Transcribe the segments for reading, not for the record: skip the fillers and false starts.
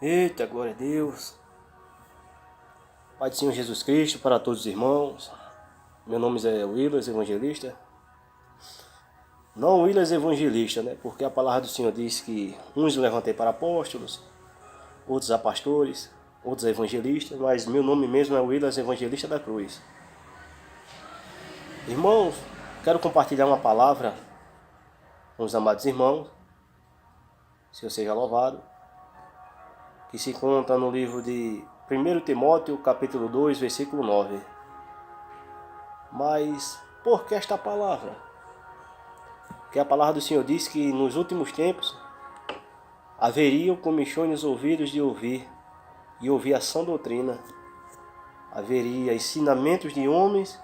Eita, glória a Deus. Pai do Senhor Jesus Cristo, para todos os irmãos. Meu nome é Willas Evangelista. Não Willas Evangelista, né? Porque a palavra do Senhor diz que uns eu levantei para apóstolos, outros a pastores, outros a evangelistas, mas meu nome mesmo é Willas Evangelista da Cruz. Irmãos, quero compartilhar uma palavra com os amados irmãos. Senhor seja louvado. Que se encontra no livro de 1 Timóteo, capítulo 2, versículo 9. Mas por que esta palavra? Porque a palavra do Senhor diz que nos últimos tempos haveriam comichões nos ouvidos de ouvir, e ouvir a sã doutrina. Haveria ensinamentos de homens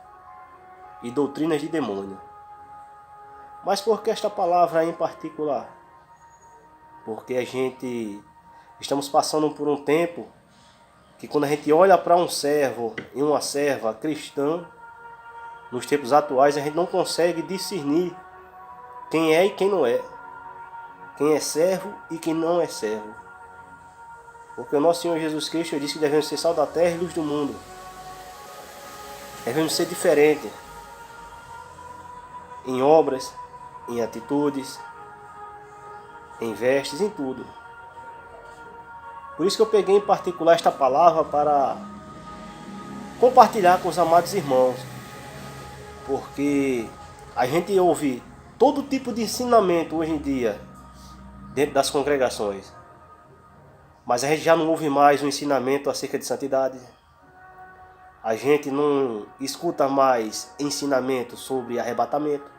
e doutrinas de demônio. Mas por que esta palavra em particular? Porque estamos passando por um tempo que quando a gente olha para um servo e uma serva cristã, nos tempos atuais a gente não consegue discernir quem é e quem não é. Quem é servo e quem não é servo. Porque o nosso Senhor Jesus Cristo disse que devemos ser sal da terra e luz do mundo. Devemos ser diferentes em obras, em atitudes, em vestes, em tudo. Por isso que eu peguei em particular esta palavra para compartilhar com os amados irmãos. Porque a gente ouve todo tipo de ensinamento hoje em dia dentro das congregações. Mas a gente já não ouve mais um ensinamento acerca de santidade. A gente não escuta mais ensinamento sobre arrebatamento.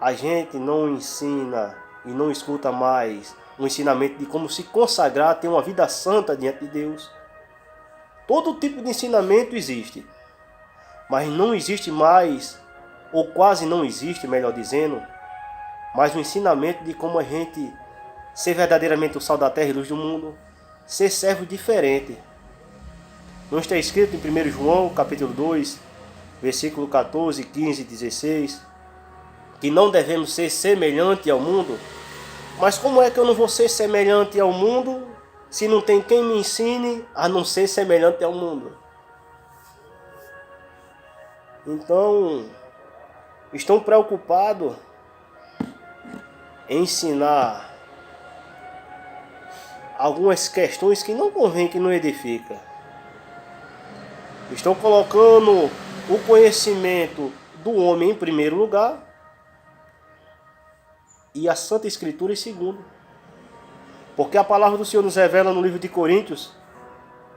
A gente não ensina e não escuta mais um ensinamento de como se consagrar, ter uma vida santa diante de Deus. Todo tipo de ensinamento existe. Mas não existe mais, ou quase não existe, melhor dizendo, mais um ensinamento de como a gente ser verdadeiramente o sal da terra e luz do mundo, ser servo diferente. Não está escrito em 1 João, capítulo 2, versículo 14, 15 e 16, que não devemos ser semelhante ao mundo? Mas como é que eu não vou ser semelhante ao mundo se não tem quem me ensine a não ser semelhante ao mundo? Então, estão preocupados em ensinar algumas questões que não convém, que não edifica. Estão colocando o conhecimento do homem em primeiro lugar e a Santa Escritura em segundo. Porque a palavra do Senhor nos revela no livro de Coríntios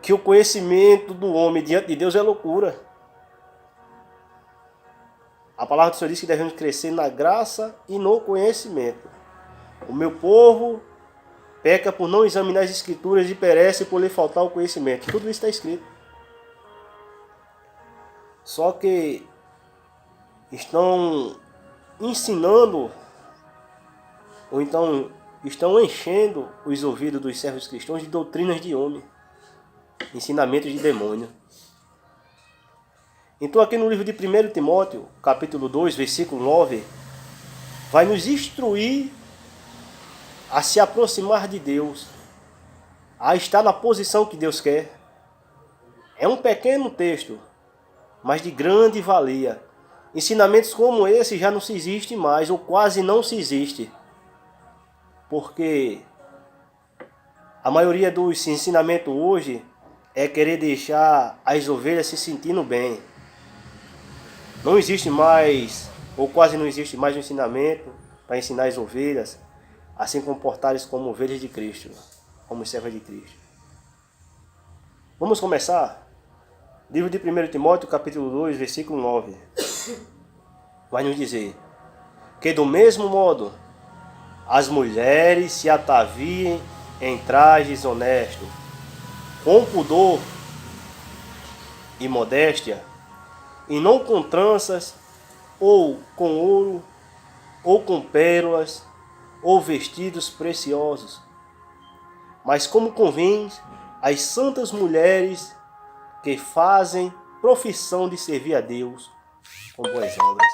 que o conhecimento do homem diante de Deus é loucura. A palavra do Senhor diz que devemos crescer na graça e no conhecimento. O meu povo peca por não examinar as Escrituras e perece por lhe faltar o conhecimento. Tudo isso está escrito. Só que estão ensinando, ou então estão enchendo os ouvidos dos servos cristãos de doutrinas de homem, ensinamentos de demônio. Então aqui no livro de 1 Timóteo, capítulo 2, versículo 9, vai nos instruir a se aproximar de Deus, a estar na posição que Deus quer. É um pequeno texto, mas de grande valia. Ensinamentos como esse já não se existe mais, ou quase não se existe. Porque a maioria dos ensinamentos hoje é querer deixar as ovelhas se sentindo bem. Não existe mais, ou quase não existe mais um ensinamento para ensinar as ovelhas a se comportarem como ovelhas de Cristo, como servas de Cristo. Vamos começar? Livro de 1 Timóteo, capítulo 2, versículo 9. Vai nos dizer que do mesmo modo as mulheres se ataviem em trajes honestos, com pudor e modéstia, e não com tranças, ou com ouro, ou com pérolas, ou vestidos preciosos, mas como convém às santas mulheres que fazem profissão de servir a Deus com boas obras.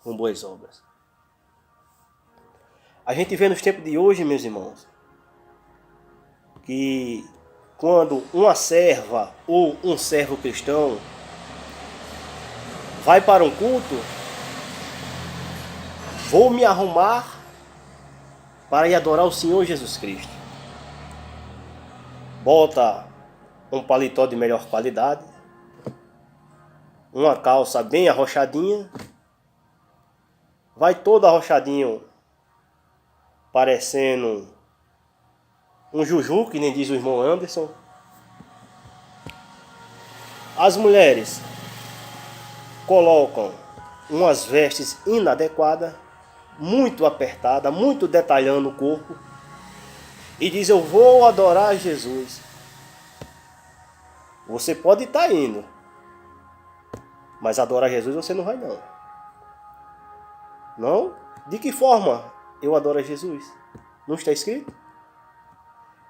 Com boas obras. A gente vê nos tempos de hoje, meus irmãos, que quando uma serva ou um servo cristão vai para um culto, vou me arrumar para ir adorar o Senhor Jesus Cristo. Bota um paletó de melhor qualidade, uma calça bem arrochadinha, vai todo arrochadinho, parecendo um juju, que nem diz o irmão Anderson. As mulheres colocam umas vestes inadequadas, muito apertada, muito detalhando o corpo, e diz: eu vou adorar Jesus. Você pode estar indo, mas adorar Jesus você não vai não. Não? De que forma eu adoro a Jesus? Não está escrito?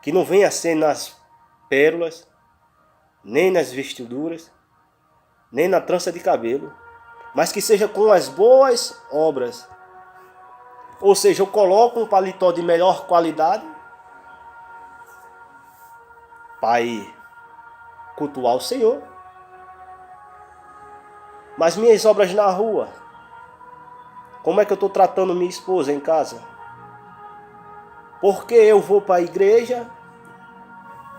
Que não venha a ser nas pérolas, nem nas vestiduras, nem na trança de cabelo, mas que seja com as boas obras. Ou seja, eu coloco um paletó de melhor qualidade para ir cultuar o Senhor, mas minhas obras na rua, como é que eu estou tratando minha esposa em casa? Porque eu vou para a igreja,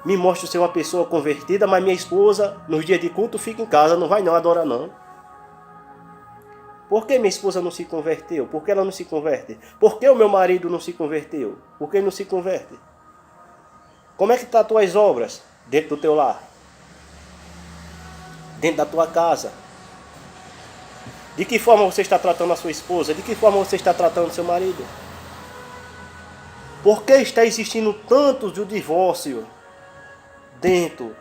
me mostro ser uma pessoa convertida, mas minha esposa, nos dias de culto, fica em casa, não vai não adorar não. Por que minha esposa não se converteu? Por que ela não se converte? Por que o meu marido não se converteu? Por que ele não se converte? Como é que estão as tuas obras dentro do teu lar? Dentro da tua casa? De que forma você está tratando a sua esposa? De que forma você está tratando o seu marido? Por que está existindo tanto de divórcio dentro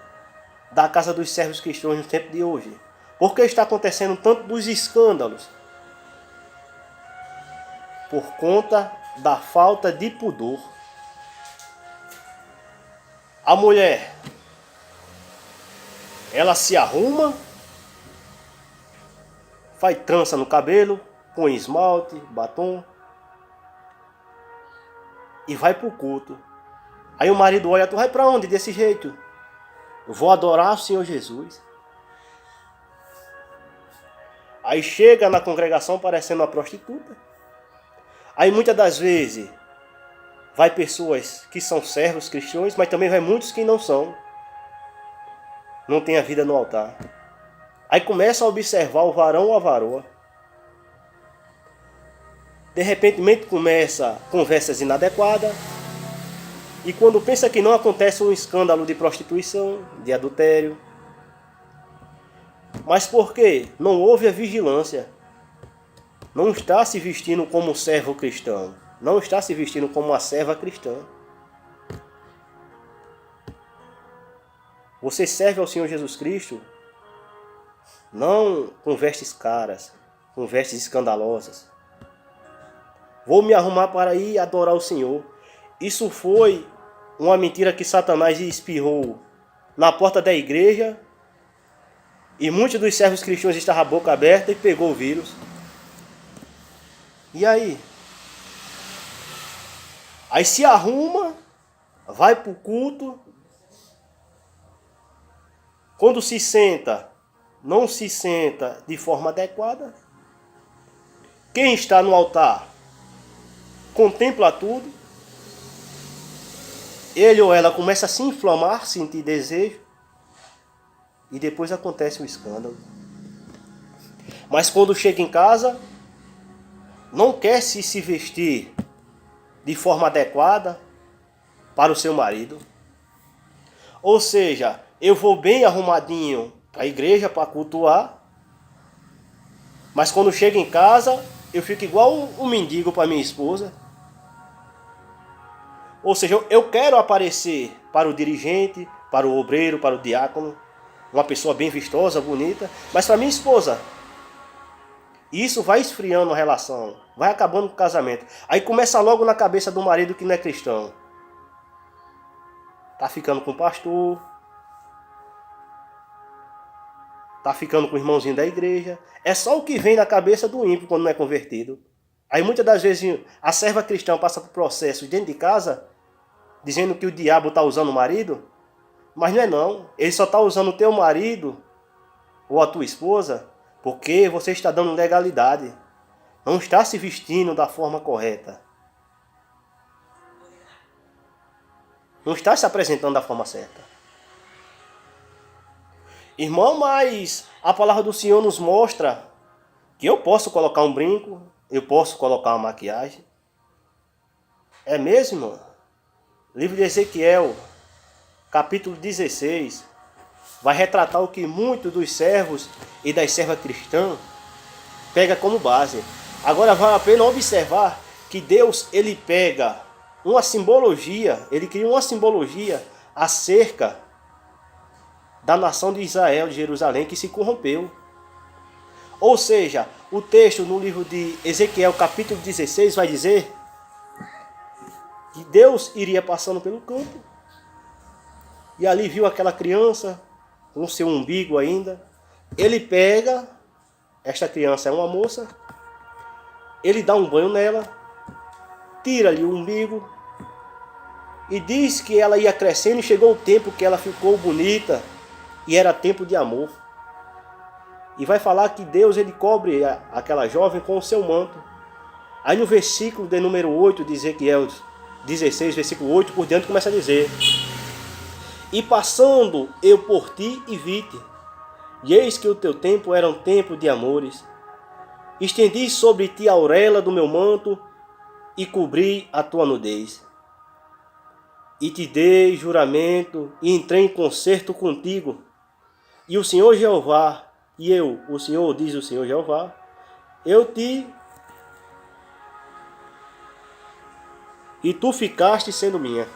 da casa dos servos cristãos no tempo de hoje? Por que está acontecendo tanto dos escândalos? Por conta da falta de pudor. A mulher, ela se arruma, faz trança no cabelo, põe esmalte, batom e vai para o culto. Aí o marido olha: tu vai para onde desse jeito? Eu vou adorar o Senhor Jesus. Aí chega na congregação parecendo uma prostituta. Aí muitas das vezes vai pessoas que são servos cristãos, mas também vai muitos que não são. Não tem a vida no altar. Aí começa a observar o varão ou a varoa. De repente começa conversas inadequadas. E quando pensa que não, acontece um escândalo de prostituição, de adultério. Mas por quê? Não houve a vigilância. Não está se vestindo como servo cristão. Não está se vestindo como uma serva cristã. Você serve ao Senhor Jesus Cristo não com vestes caras, com vestes escandalosas. Vou me arrumar para ir adorar o Senhor. Isso foi uma mentira que Satanás espirrou na porta da igreja, e muitos dos servos cristãos estavam a boca aberta e pegou o vírus. E aí? Aí se arruma, vai para o culto. Quando se senta, não se senta de forma adequada. Quem está no altar contempla tudo. Ele ou ela começa a se inflamar, sentir desejo. E depois acontece o escândalo. Mas quando chega em casa, não quer se vestir de forma adequada para o seu marido. Ou seja, eu vou bem arrumadinho para a igreja para cultuar, mas quando chego em casa, eu fico igual um mendigo para minha esposa. Ou seja, eu quero aparecer para o dirigente, para o obreiro, para o diácono, uma pessoa bem vistosa, bonita, mas para minha esposa, isso vai esfriando a relação, vai acabando com o casamento. Aí começa logo na cabeça do marido que não é cristão. Tá ficando com o pastor, tá ficando com o irmãozinho da igreja. É só o que vem na cabeça do ímpio quando não é convertido. Aí muitas das vezes a serva cristã passa por processos dentro de casa dizendo que o diabo está usando o marido, mas não é não. Ele só está usando o teu marido ou a tua esposa porque você está dando legalidade. Não está se vestindo da forma correta. Não está se apresentando da forma certa. Irmão, mas a palavra do Senhor nos mostra que eu posso colocar um brinco, eu posso colocar uma maquiagem. É mesmo, irmão? Livro de Ezequiel, capítulo 16, vai retratar o que muitos dos servos e das servas cristãs pega como base. Agora vale a pena observar que Deus, ele pega uma simbologia, ele cria uma simbologia acerca da nação de Israel, de Jerusalém, que se corrompeu. Ou seja, o texto no livro de Ezequiel, capítulo 16, vai dizer que Deus iria passando pelo campo e ali viu aquela criança com seu umbigo ainda. Ele pega, esta criança é uma moça, ele dá um banho nela, tira-lhe o umbigo e diz que ela ia crescendo e chegou o tempo que ela ficou bonita e era tempo de amor. E vai falar que Deus, ele cobre aquela jovem com o seu manto. Aí no versículo de número 8 de Ezequiel 16, versículo 8 por diante, começa a dizer: e passando eu por ti e vi-te, e eis que o teu tempo era um tempo de amores. Estendi sobre ti a auréola do meu manto e cobri a tua nudez. E te dei juramento e entrei em concerto contigo. E o Senhor Jeová, e eu, o Senhor, diz o Senhor Jeová, e tu ficaste sendo minha.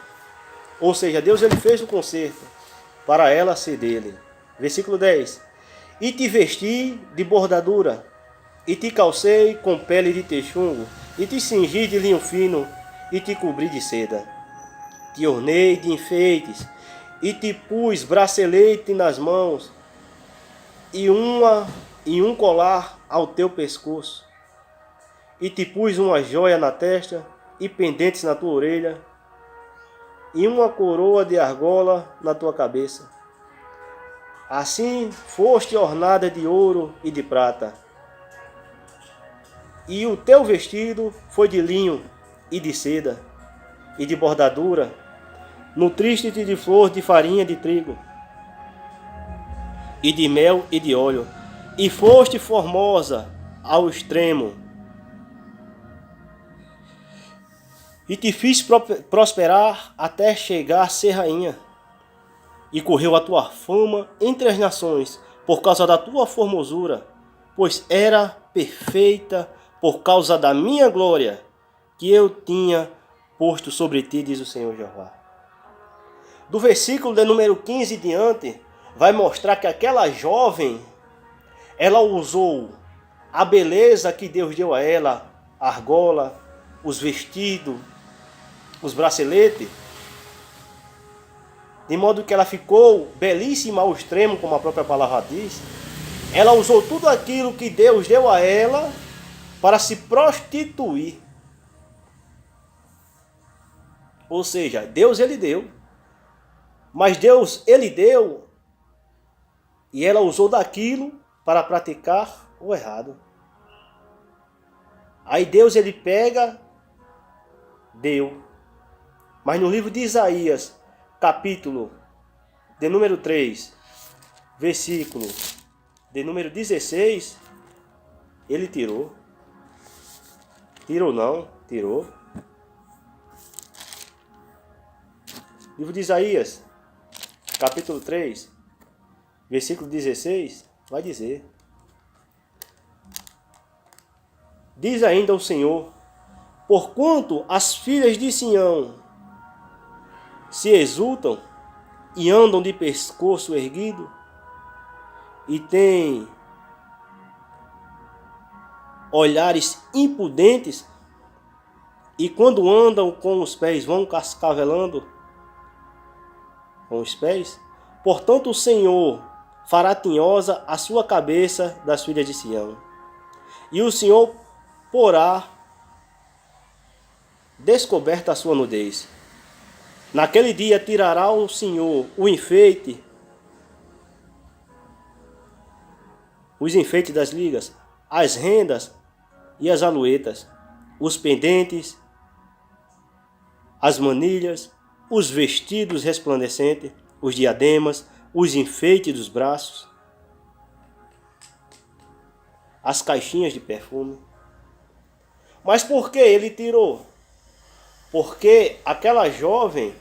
Ou seja, Deus, ele fez o concerto para ela ser dele. Versículo 10. E te vesti de bordadura, e te calcei com pele de texugo, e te cingi de linho fino, e te cobri de seda. Te ornei de enfeites, e te pus bracelete nas mãos, e um colar ao teu pescoço, e te pus uma joia na testa, e pendentes na tua orelha, e uma coroa de argola na tua cabeça. Assim foste ornada de ouro e de prata, e o teu vestido foi de linho e de seda, e de bordadura, nutriste-te de flor de farinha de trigo, e de mel e de óleo, e foste formosa ao extremo, e te fiz prosperar até chegar a ser rainha. E correu a tua fama entre as nações, por causa da tua formosura, pois era perfeita por causa da minha glória, que eu tinha posto sobre ti, diz o Senhor Jeová. Do versículo de número 15 em diante, vai mostrar que aquela jovem, ela usou a beleza que Deus deu a ela, a argola, os vestidos, os braceletes, de modo que ela ficou belíssima ao extremo, como a própria palavra diz. Ela usou tudo aquilo que Deus deu a ela para se prostituir. Ou seja, Deus, ele deu. Mas Deus, ele deu e ela usou daquilo para praticar o errado. Aí Deus, ele pega, deu. Mas no livro de Isaías, capítulo de número 3, versículo de número 16, ele tirou. Tirou não, tirou. Livro de Isaías, capítulo 3, versículo 16, vai dizer: diz ainda o Senhor, porquanto as filhas de Sião se exultam e andam de pescoço erguido, e têm olhares impudentes, e quando andam com os pés vão cascavelando com os pés, portanto o Senhor fará tinhosa a sua cabeça das filhas de Sião, e o Senhor porá descoberta a sua nudez. Naquele dia tirará o Senhor o enfeite, os enfeites das ligas, as rendas e as aluetas, os pendentes, as manilhas, os vestidos resplandecentes, os diademas, os enfeites dos braços, as caixinhas de perfume. Mas por que ele tirou? Porque aquela jovem,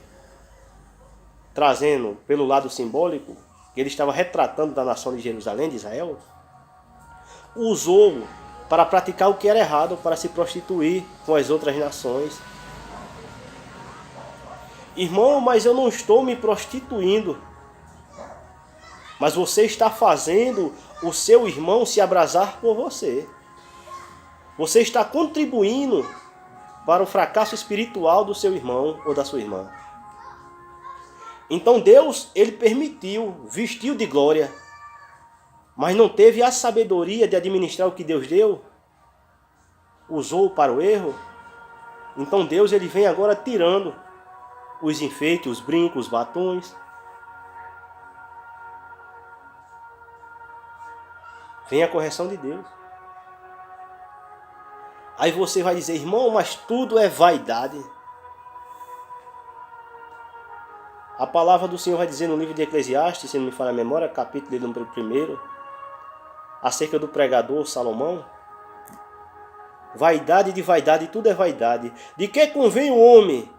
trazendo pelo lado simbólico, que ele estava retratando da nação de Jerusalém, de Israel, usou para praticar o que era errado, para se prostituir com as outras nações. Irmão, mas eu não estou me prostituindo. Mas você está fazendo o seu irmão se abrasar por você. Você está contribuindo para o fracasso espiritual do seu irmão ou da sua irmã. Então Deus, ele permitiu, vestiu de glória, mas não teve a sabedoria de administrar o que Deus deu, usou para o erro. Então Deus, ele vem agora tirando os enfeites, os brincos, os batons. Vem a correção de Deus. Aí você vai dizer, irmão, mas tudo é vaidade. A palavra do Senhor vai dizer no livro de Eclesiastes, se não me falha a memória, capítulo de número 1, acerca do pregador Salomão. Vaidade de vaidade, tudo é vaidade. De que convém o homem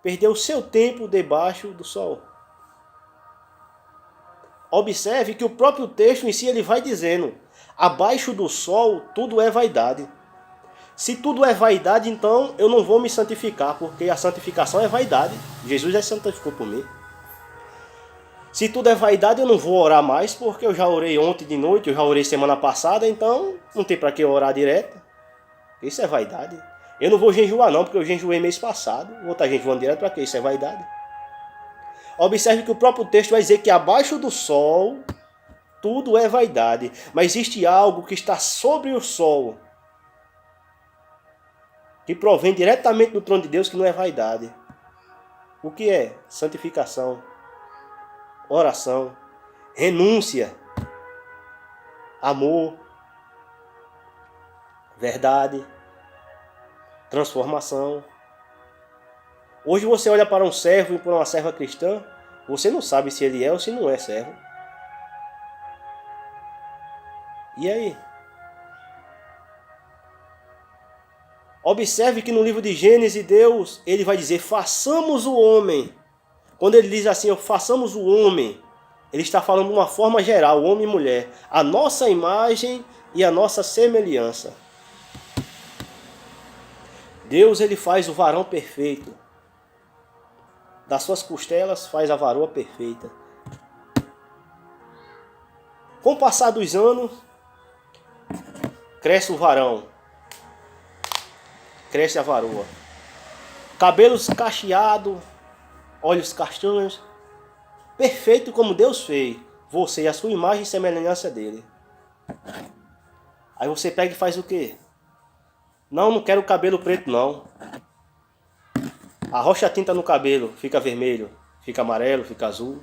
perder o seu tempo debaixo do sol? Observe que o próprio texto em si ele vai dizendo, abaixo do sol tudo é vaidade. Se tudo é vaidade, então eu não vou me santificar, porque a santificação é vaidade. Jesus já santificou por mim. Se tudo é vaidade, eu não vou orar mais, porque eu já orei ontem de noite, eu já orei semana passada, então não tem para que orar direto. Isso é vaidade. Eu não vou jejuar não, porque eu jejuei mês passado. Vou estar jejuando direto para quê? Isso é vaidade. Observe que o próprio texto vai dizer que abaixo do sol tudo é vaidade. Mas existe algo que está sobre o sol, que provém diretamente do trono de Deus, que não é vaidade. O que é? Santificação, oração, renúncia, amor, verdade, transformação. Hoje você olha para um servo e para uma serva cristã, você não sabe se ele é ou se não é servo. E aí? Observe que no livro de Gênesis, Deus, ele vai dizer, façamos o homem. Quando ele diz assim, façamos o homem, ele está falando de uma forma geral, homem e mulher, a nossa imagem e a nossa semelhança. Deus, ele faz o varão perfeito. Das suas costelas faz a varoa perfeita. Com o passar dos anos, cresce o varão, cresce a varoa. Cabelos cacheados, olhos castanhos, perfeito como Deus fez. Você e a sua imagem e semelhança dele. Aí você pega e faz o quê? Não quero cabelo preto não. Arrocha a tinta no cabelo, fica vermelho, fica amarelo, fica azul.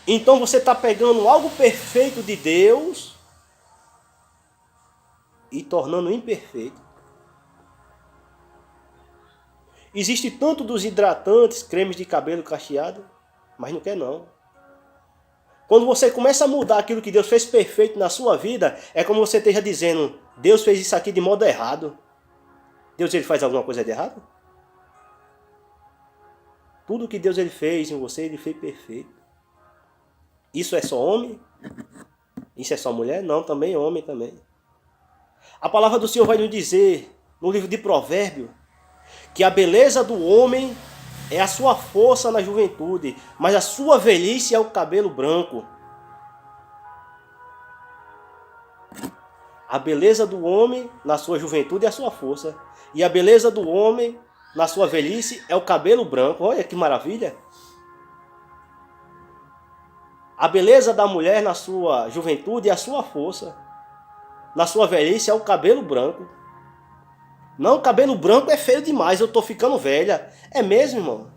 Então você está pegando algo perfeito de Deus e tornando imperfeito. Existe tanto dos hidratantes, cremes de cabelo cacheado, mas não quer não. Quando você começa a mudar aquilo que Deus fez perfeito na sua vida, é como você esteja dizendo, Deus fez isso aqui de modo errado. Deus, ele faz alguma coisa de errado? Tudo que Deus ele fez em você, ele fez perfeito. Isso é só homem? Isso é só mulher? Não, também homem também. A palavra do Senhor vai nos dizer, no livro de Provérbios, que a beleza do homem é a sua força na juventude, mas a sua velhice é o cabelo branco. A beleza do homem na sua juventude é a sua força, e a beleza do homem na sua velhice é o cabelo branco. Olha que maravilha! A beleza da mulher na sua juventude é a sua força, na sua velhice é o cabelo branco. Não, cabelo branco é feio demais, eu estou ficando velha. É mesmo, irmão?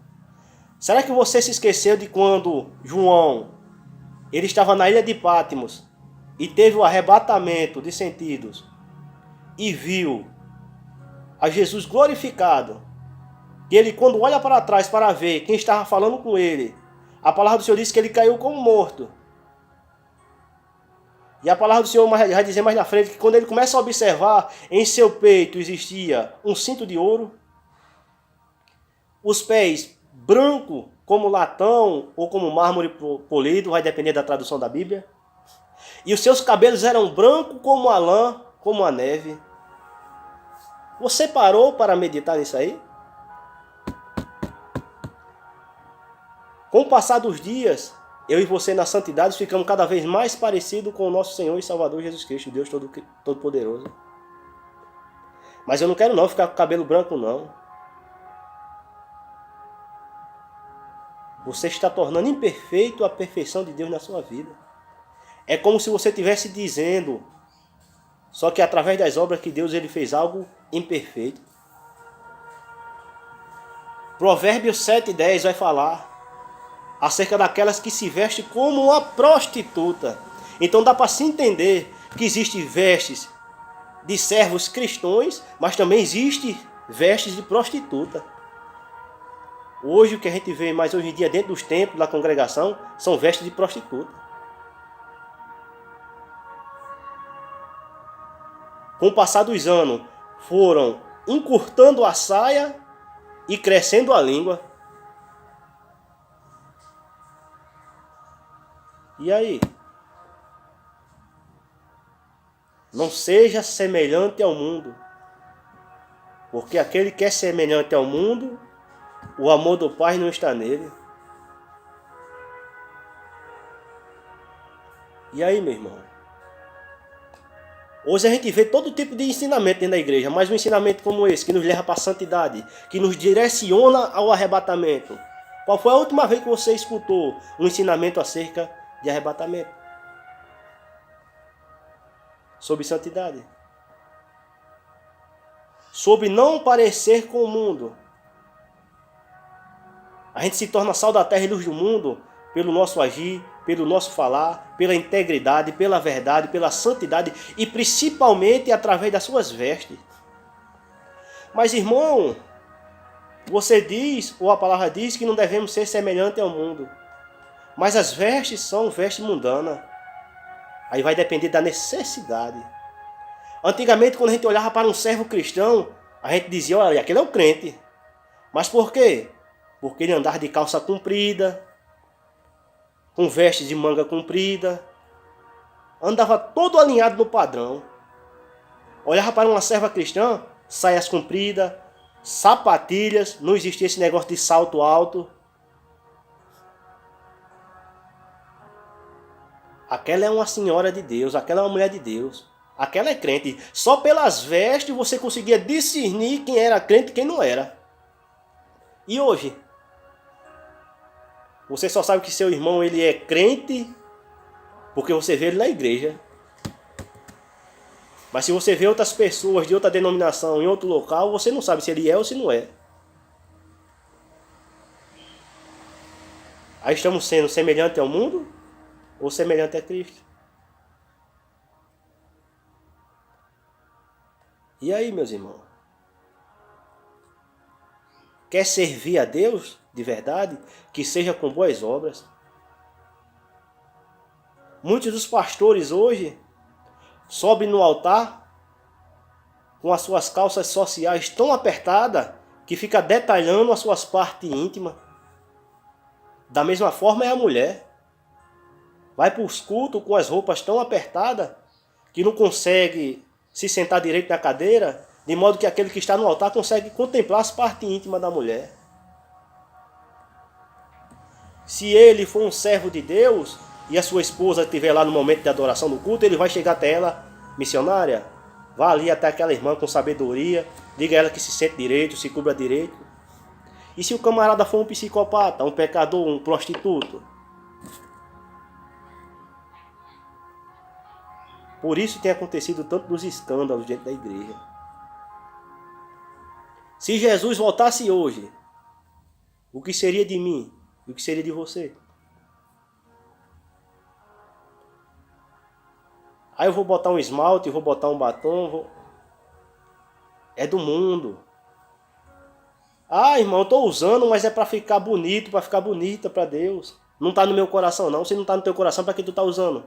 Será que você se esqueceu de quando João, ele estava na ilha de Patmos e teve o arrebatamento de sentidos e viu a Jesus glorificado? E ele, quando olha para trás para ver quem estava falando com ele, a palavra do Senhor diz que ele caiu como morto. E a palavra do Senhor vai dizer mais na frente que quando ele começa a observar, em seu peito existia um cinto de ouro, os pés branco como latão ou como mármore polido, vai depender da tradução da Bíblia. E os seus cabelos eram brancos como a lã, como a neve. Você parou para meditar nisso aí? Com o passar dos dias, eu e você na santidade ficamos cada vez mais parecidos com o nosso Senhor e Salvador Jesus Cristo, Deus Todo-Poderoso. Mas eu não quero não ficar com cabelo branco não. Você está tornando imperfeito a perfeição de Deus na sua vida. É como se você estivesse dizendo, só que através das obras que Deus ele fez algo imperfeito. Provérbios 7:10 vai falar acerca daquelas que se vestem como uma prostituta. Então dá para se entender que existem vestes de servos cristãos, mas também existe vestes de prostituta. Hoje o que a gente vê mais hoje em dia dentro dos templos da congregação são vestes de prostituta. Com o passar dos anos foram encurtando a saia e crescendo a língua. E aí? Não seja semelhante ao mundo. Porque aquele que é semelhante ao mundo, o amor do Pai não está nele. E aí, meu irmão? Hoje a gente vê todo tipo de ensinamento dentro da igreja, mas um ensinamento como esse, que nos leva para a santidade, que nos direciona ao arrebatamento. Qual foi a última vez que você escutou um ensinamento acerca de arrebatamento? Sobre santidade. Sobre não parecer com o mundo. A gente se torna sal da terra e luz do mundo pelo nosso agir, pelo nosso falar, pela integridade, pela verdade, pela santidade e principalmente através das suas vestes. Mas irmão, você diz, ou a palavra diz que não devemos ser semelhantes ao mundo. Mas as vestes são vestes mundanas. Aí vai depender da necessidade. Antigamente, quando a gente olhava para um servo cristão, a gente dizia, olha, aquele é o crente. Mas por quê? Porque ele andava de calça comprida, com vestes de manga comprida, andava todo alinhado no padrão. Olhava para uma serva cristã, saias compridas, sapatilhas, não existia esse negócio de salto alto. Aquela é uma senhora de Deus, aquela é uma mulher de Deus, aquela é crente. Só pelas vestes você conseguia discernir quem era crente e quem não era. E hoje? Você só sabe que seu irmão ele é crente porque você vê ele na igreja. Mas se você vê outras pessoas de outra denominação em outro local, você não sabe se ele é ou se não é. Aí estamos sendo semelhantes ao mundo ou semelhante a Cristo? E aí, meus irmãos? Quer servir a Deus de verdade? Que seja com boas obras. Muitos dos pastores hoje sobem no altar com as suas calças sociais tão apertadas que fica detalhando as suas partes íntimas. Da mesma forma é a mulher. Vai para os cultos com as roupas tão apertadas que não consegue se sentar direito na cadeira, de modo que aquele que está no altar consegue contemplar as partes íntimas da mulher. Se ele for um servo de Deus e a sua esposa estiver lá no momento de adoração do culto, ele vai chegar até ela, missionária, vá ali até aquela irmã com sabedoria, diga a ela que se sente direito, se cubra direito. E se o camarada for um psicopata, um pecador, um prostituto? Por isso tem acontecido tanto dos escândalos dentro da igreja. Se Jesus voltasse hoje, O que seria de mim? O que seria de você? Aí eu vou botar um esmalte, vou botar um batom. É do mundo. Ah, irmão, eu estou usando, mas é para ficar bonito, para ficar bonita para Deus. Não está no meu coração, não. Se não está no teu coração, para que tu está usando?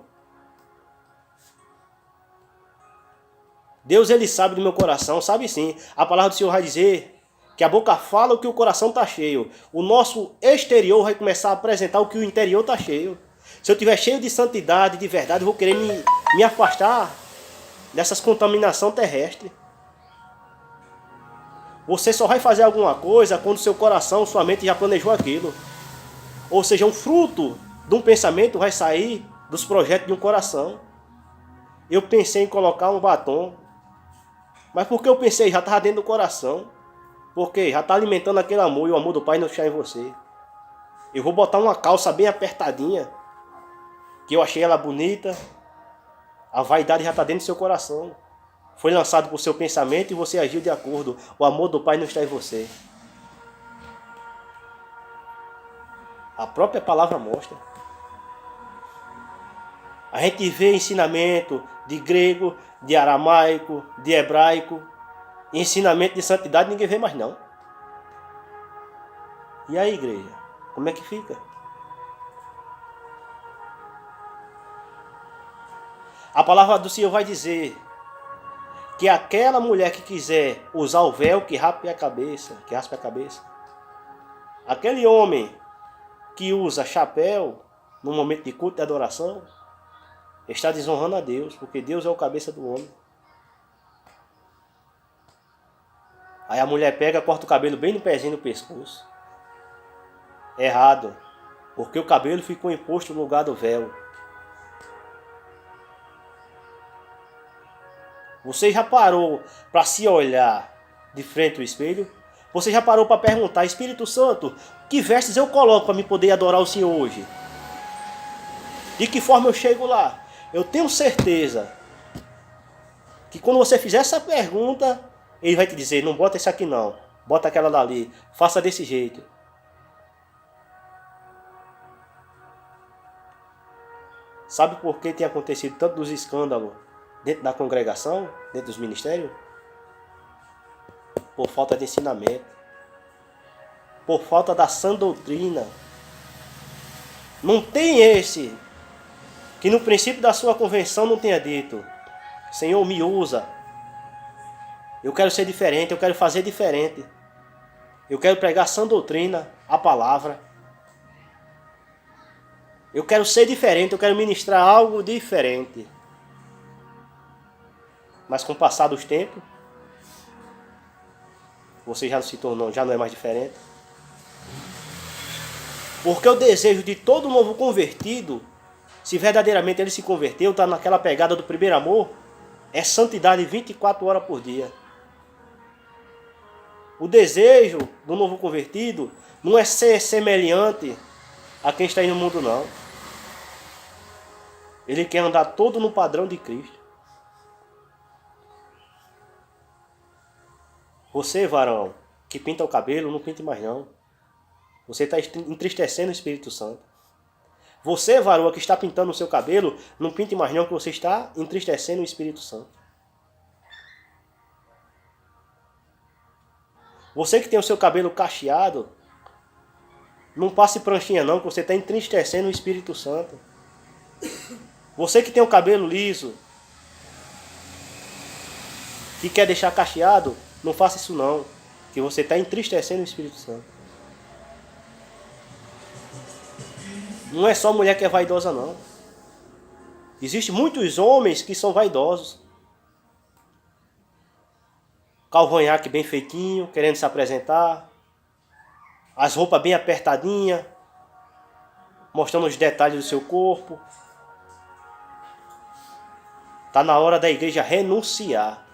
Deus, Ele sabe do meu coração, sabe sim. A palavra do Senhor vai dizer que a boca fala o que o coração está cheio. O nosso exterior vai começar a apresentar o que o interior está cheio. Se eu estiver cheio de santidade, de verdade, eu vou querer me afastar dessas contaminações terrestres. Você só vai fazer alguma coisa quando seu coração, sua mente já planejou aquilo. Ou seja, um fruto de um pensamento vai sair dos projetos de um coração. Eu pensei em colocar um batom. Mas porque eu pensei, já estava dentro do coração. Porque já está alimentando aquele amor e o amor do Pai não está em você. Eu vou botar uma calça bem apertadinha, que eu achei ela bonita. A vaidade já está dentro do seu coração. Foi lançado por seu pensamento e você agiu de acordo. O amor do Pai não está em você. A própria palavra mostra. A gente vê ensinamento de grego, de aramaico, de hebraico. Ensinamento de santidade ninguém vê mais não. E aí, igreja? Como é que fica? A palavra do Senhor vai dizer que aquela mulher que quiser usar o véu, que raspe a cabeça, Aquele homem que usa chapéu no momento de culto e adoração, está desonrando a Deus, porque Deus é o cabeça do homem. Aí a mulher pega, corta o cabelo bem no pezinho do pescoço. Errado, porque o cabelo ficou imposto no lugar do véu. Você já parou para se olhar de frente ao espelho? Você já parou para perguntar, Espírito Santo, que vestes eu coloco para me poder adorar o Senhor hoje? De que forma eu chego lá? Eu tenho certeza que quando você fizer essa pergunta, Ele vai te dizer, não bota esse aqui não, bota aquela dali, faça desse jeito. Sabe por que tem acontecido tantos escândalos dentro da congregação, dentro dos ministérios? Por falta de ensinamento. Por falta da sã doutrina. Não tem esse que no princípio da sua convenção não tenha dito, Senhor, me usa. Eu quero ser diferente, eu quero fazer diferente. Eu quero pregar a sã doutrina, a palavra. Eu quero ser diferente, eu quero ministrar algo diferente. Mas com o passar dos tempos, você já se tornou, já não é mais diferente. Porque o desejo de todo novo convertido, se verdadeiramente ele se converteu, está naquela pegada do primeiro amor, é santidade 24 horas por dia. O desejo do novo convertido não é ser semelhante a quem está aí no mundo, não. Ele quer andar todo no padrão de Cristo. Você, varão, que pinta o cabelo, não pinte mais não. Você está entristecendo o Espírito Santo. Você, varoa, que está pintando o seu cabelo, não pinte mais não, que você está entristecendo o Espírito Santo. Você que tem o seu cabelo cacheado, não passe pranchinha não, que você está entristecendo o Espírito Santo. Você que tem o cabelo liso, que quer deixar cacheado, não faça isso não, que você está entristecendo o Espírito Santo. Não é só mulher que é vaidosa não. Existem muitos homens que são vaidosos. Calvanhaque bem feitinho, querendo se apresentar. As roupas bem apertadinhas, mostrando os detalhes do seu corpo. Está na hora da igreja renunciar.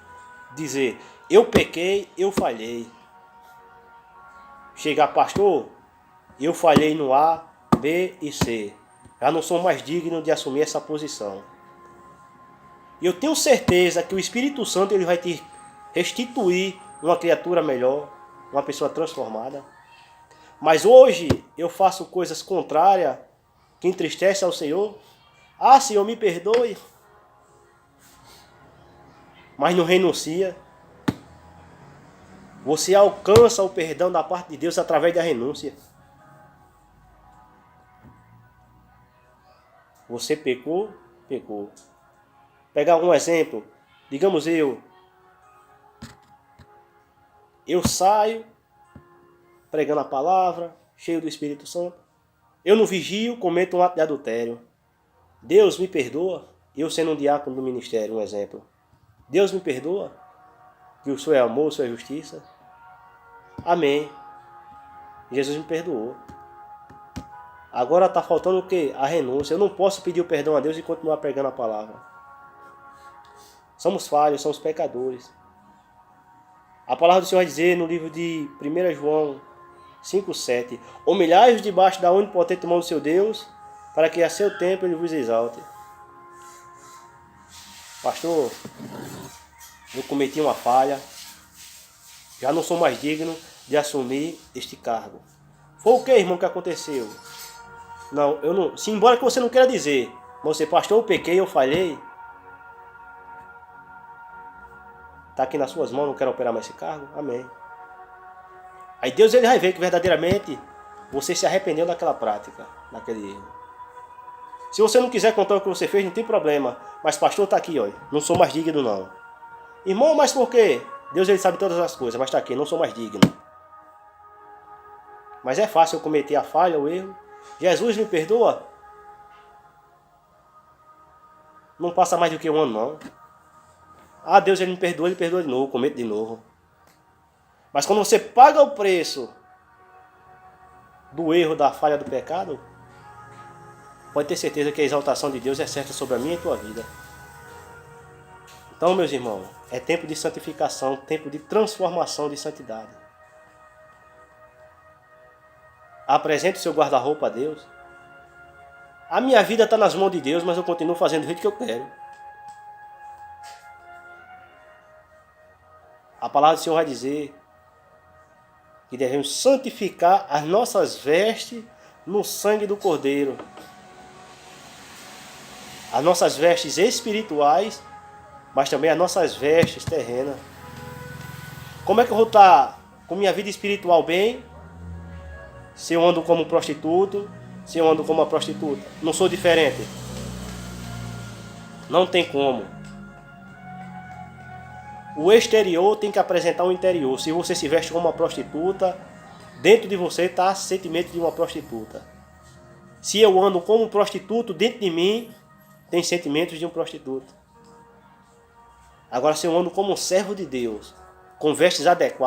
Dizer, eu pequei, eu falhei. Chegar, pastor, eu falhei no A, B e C. Já não sou mais digno de assumir essa posição. E eu tenho certeza que o Espírito Santo ele vai te restituir uma criatura melhor, uma pessoa transformada. Mas hoje eu faço coisas contrárias que entristecem ao Senhor. Ah, Senhor, me perdoe. Mas não renuncia. Você alcança o perdão da parte de Deus através da renúncia. Você pecou, pecou. Pegar um exemplo. Digamos eu saio pregando a palavra, cheio do Espírito Santo. Eu não vigio, cometo um ato de adultério. Deus me perdoa, eu sendo um diácono do ministério, um exemplo. Deus me perdoa, que o Senhor é amor, o Senhor é justiça. Amém. Jesus me perdoou. Agora está faltando o quê? A renúncia. Eu não posso pedir o perdão a Deus e continuar pregando a palavra. Somos falhos, somos pecadores. A palavra do Senhor vai dizer no livro de 1 João 5,7: humilhai-vos debaixo da onipotente mão do seu Deus, para que a seu tempo ele vos exalte. Pastor, eu cometi uma falha, já não sou mais digno de assumir este cargo. Foi o que, irmão, que aconteceu? Não, eu não. Se embora que você não queira dizer, você, pastor, eu pequei, eu falhei. Está aqui nas suas mãos, não quero operar mais esse cargo? Amém. Aí Deus ele vai ver que verdadeiramente você se arrependeu daquela prática, daquele erro. Se você não quiser contar o que você fez, não tem problema. Mas pastor, está aqui, ó, não sou mais digno não. Irmão, mas por quê? Deus ele sabe todas as coisas, mas está aqui, não sou mais digno. Mas é fácil eu cometer a falha, o erro. Jesus me perdoa? Não passa mais do que um ano não. Ah, Deus ele me perdoa, ele perdoa de novo, cometo de novo. Mas quando você paga o preço do erro, da falha, do pecado, pode ter certeza que a exaltação de Deus é certa sobre a minha e a tua vida. Então, meus irmãos, é tempo de santificação, tempo de transformação, de santidade. Apresente o seu guarda-roupa a Deus. A minha vida está nas mãos de Deus, mas eu continuo fazendo do jeito que eu quero. A palavra do Senhor vai dizer que devemos santificar as nossas vestes no sangue do Cordeiro. As nossas vestes espirituais, mas também as nossas vestes terrenas. Como é que eu vou estar com minha vida espiritual bem se eu ando como um prostituto, se eu ando como uma prostituta? Não sou diferente. Não tem como. O exterior tem que apresentar o interior. Se você se veste como uma prostituta, dentro de você está sentimento de uma prostituta. Se eu ando como um prostituto, dentro de mim tem sentimentos de um prostituto. Agora, se eu ando como um servo de Deus, com vestes adequadas,